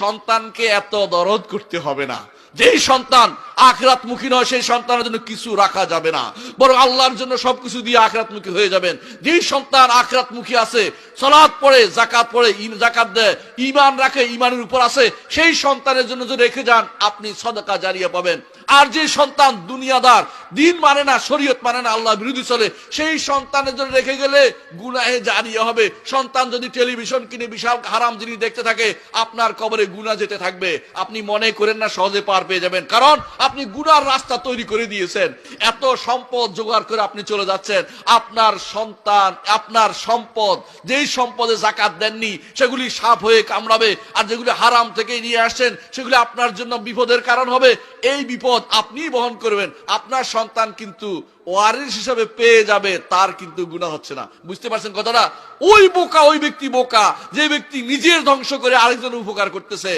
সন্তানকে এত দরদ করতে হবে না। যেই সন্তান আখিরাতমুখী নয় সেই সন্তানের জন্য কিছু রাখা যাবে না, বরং আল্লাহর জন্য সবকিছু দিয়ে আখিরাতমুখী হয়ে যাবেন। যেই সন্তান আখিরাতমুখী আছে, সালাত পড়ে, যাকাত পড়ে, যাকাত দেয়, ঈমান রাখে, ঈমানের উপর আছে, সেই সন্তানের জন্য যদি রেখে যান আপনি সদকা জারিয়া পাবেন। আর যে সন্তান দুনিয়াদার, দিন মানে না, শরীয়ত মানে না, আল্লাহ বিরোধী চলে, সেই সন্তানের জন্য রেখে গেলে গুনাহে জারিয়া হবে। সন্তান যদি টেলিভিশন কিনে বিশাল হারাম জিনিস দেখতে থাকে, আপনার কবরে গুনাহ যেতে থাকবে। আপনি মনে করেন না সহজে পার পেয়ে যাবেন, কারণ আপনি গুনার রাস্তা তৈরি করে দিয়েছেন। এত সম্পদ জোগাড় করে আপনি চলে যাচ্ছেন, আপনার সন্তান, আপনার সম্পদ, যেই সম্পদে যাকাত দেননি সেগুলি সাপ হয়ে কামড়াবে, আর যেগুলি হারাম থেকে নিয়ে আসছেন সেগুলি আপনার জন্য বিপদের কারণ হবে। এই বিপদ আপনি বহন করবেন, আপনার সন্তান কিন্তু ওয়ারিস হিসাবে পেয়ে যাবে, তার কিন্তু গুনাহ হচ্ছে না। বুঝতে পারছেন কথাটা? ওই বোকা, ওই ব্যক্তি বোকা যে ব্যক্তি নিজের ধ্বংস করে আরেকজনের উপকার করতেছে।